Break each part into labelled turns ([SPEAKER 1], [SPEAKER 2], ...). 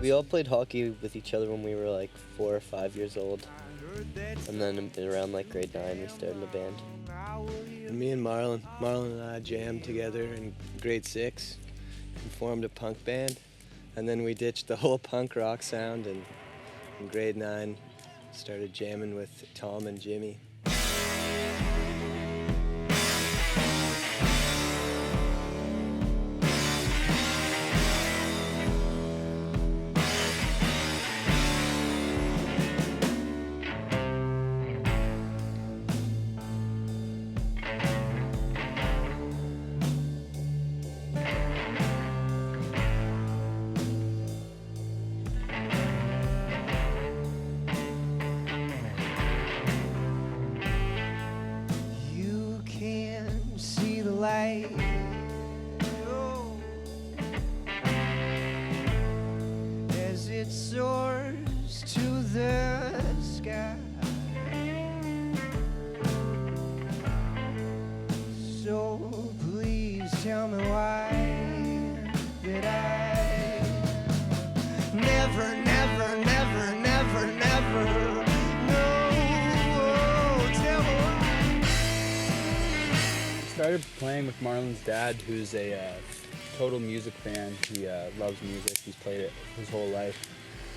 [SPEAKER 1] We all played hockey with each other when we were like 4 or 5 years old. And then around like grade 9 we started a band.
[SPEAKER 2] And me and Marlon and I jammed together in grade 6 and formed a punk band. And then we ditched the whole punk rock sound and in grade 9 started jamming with Tom and Jimmy.
[SPEAKER 3] As it soars to the sky, so please tell me why that I never tell me why.
[SPEAKER 4] Started playing with Marlon's dad, who's a total music fan. He loves music. He's played it his whole life,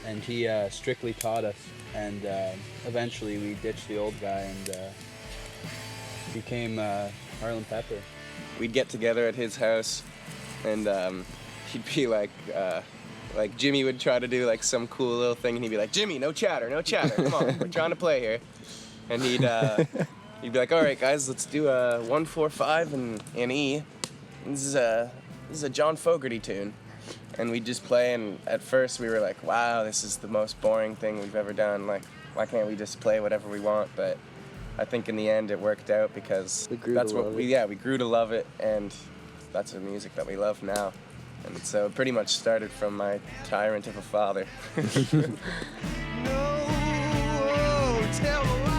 [SPEAKER 4] and he strictly taught us. And eventually, we ditched the old guy and became Harlan Pepper.
[SPEAKER 5] We'd get together at his house, and he'd be like Jimmy would try to do like some cool little thing, and he'd be like, "Jimmy, no chatter, come on, we're trying to play here." And he'd be like, "All right, guys, let's do a 1-4-5 and E. This is a John Fogerty tune." And we'd just play, and at first we were like, "Wow, this is the most boring thing we've ever done. Like, why can't we just play whatever we want?" But I think in the end it worked out because we grew to love it, and that's the music that we love now. And so it pretty much started from my tyrant of a father.
[SPEAKER 3] No, tell me why.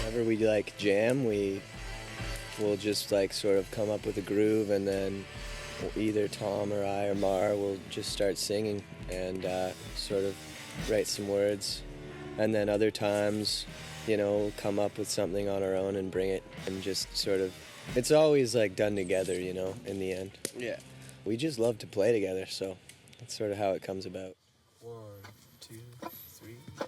[SPEAKER 2] Whenever we like jam, we'll just like sort of come up with a groove, and then either Tom or I or Mar will just start singing and sort of write some words. And then other times, we'll come up with something on our own and bring it, and just sort of, it's always like done together, in the end.
[SPEAKER 5] Yeah.
[SPEAKER 2] We just love to play together, so that's sort of how it comes about.
[SPEAKER 5] 1, 2, 3, 4.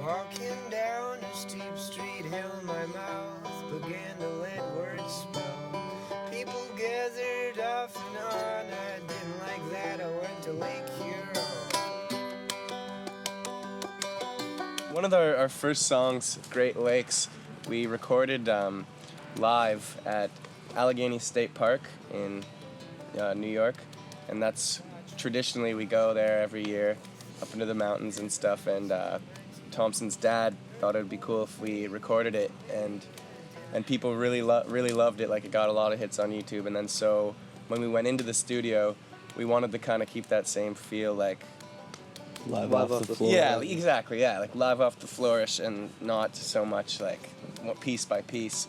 [SPEAKER 3] Walking down a steep street, held my mouth, began to let words spill. People gathered off and on, I didn't like that, I went to Lake Huron.
[SPEAKER 5] One of our first songs, Great Lakes, we recorded live at Allegheny State Park in New York, and that's traditionally we go there every year up into the mountains and stuff, and Thompson's dad thought it would be cool if we recorded it, and people really loved it. Like, it got a lot of hits on YouTube, and then so when we went into the studio, we wanted to kind of keep that same feel, like
[SPEAKER 2] Live off the floor.
[SPEAKER 5] Yeah, exactly. Yeah, like live off the flourish, and not so much like piece by piece.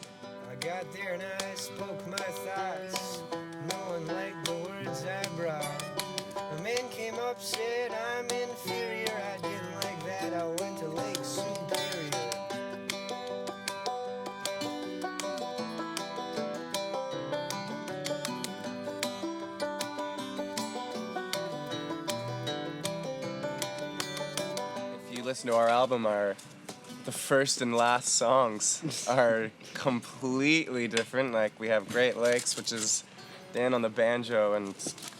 [SPEAKER 3] I got there and I spoke my thoughts. No one liked the words I brought. A man came up, said I'm inferior. I didn't like that. I went to Lake Superior.
[SPEAKER 5] If you listen to our album, the first and last songs are completely different. Like, we have Great Lakes, which is Dan on the banjo and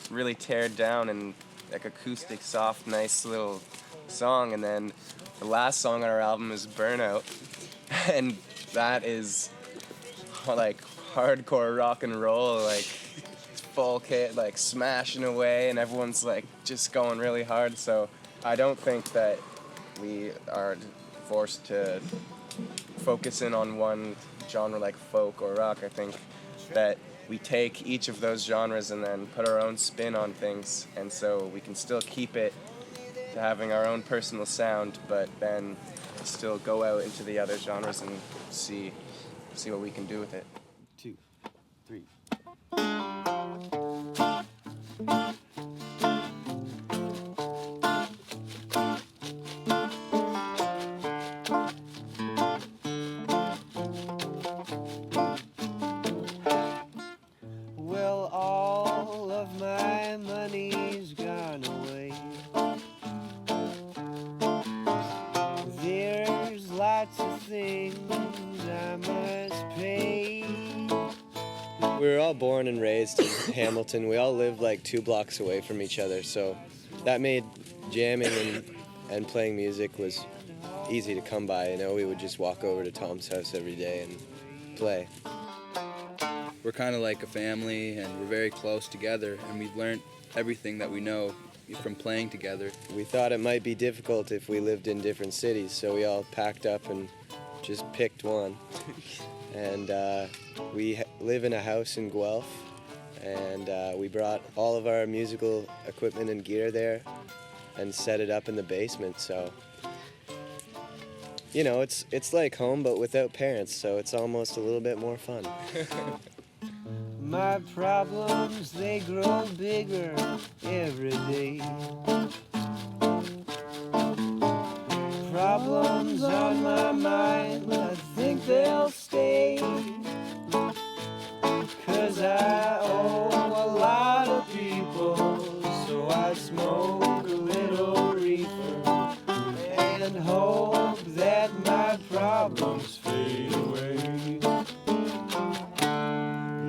[SPEAKER 5] really teared down and like acoustic, soft, nice little song. And then the last song on our album is Burnout, and that is like hardcore rock and roll, like full kit, like smashing away, and everyone's like just going really hard. So I don't think that we are forced to focus in on one genre like folk or rock. I think that we take each of those genres and then put our own spin on things, and so we can still keep it to having our own personal sound, but then still go out into the other genres and see what we can do with it.
[SPEAKER 1] 2, 3.
[SPEAKER 3] Well, all of my money's gone away. There's lots of things I must pay.
[SPEAKER 2] We were all born and raised in Hamilton. We all lived like 2 blocks away from each other, so that made jamming and playing music was easy to come by. You know, we would just walk over to Tom's house every day and play.
[SPEAKER 4] We're kind of like a family, and we're very close together, and we've learned everything that we know from playing together.
[SPEAKER 2] We thought it might be difficult if we lived in different cities, so we all packed up and just picked one. And we live in a house in Guelph, and we brought all of our musical equipment and gear there and set it up in the basement. So, you know, it's like home, but without parents, so it's almost a little bit more fun.
[SPEAKER 3] My problems, they grow bigger every day. Problems on my mind, I think they'll stay. 'Cause I owe a lot of people, so I smoke a little reefer and hope that my problems fade away.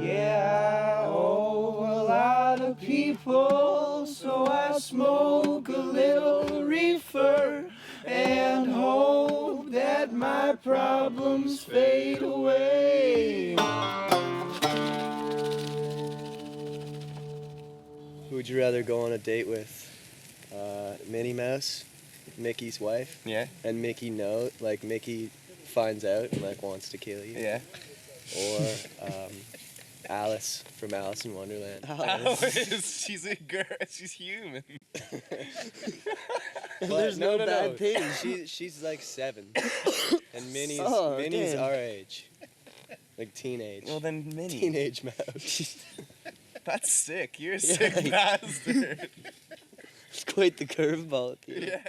[SPEAKER 3] Yeah, I owe a lot of people, so I smoke a little reefer and hope that my problems fade away.
[SPEAKER 2] Who would you rather go on a date with? Minnie Mouse, Mickey's wife?
[SPEAKER 5] Yeah.
[SPEAKER 2] And Mickey Mickey finds out and like wants to kill you?
[SPEAKER 5] Yeah.
[SPEAKER 2] Or Alice from Alice in Wonderland.
[SPEAKER 5] She's a girl. She's human.
[SPEAKER 2] There's
[SPEAKER 1] no
[SPEAKER 2] no
[SPEAKER 1] bad
[SPEAKER 2] thing. She's like 7, and Minnie's
[SPEAKER 1] damn.
[SPEAKER 2] our age, like teenage.
[SPEAKER 5] Well, then Minnie.
[SPEAKER 2] Teenage Mouse.
[SPEAKER 5] That's sick. You're a sick bastard.
[SPEAKER 1] It's quite the curveball. Dude.
[SPEAKER 5] Yeah.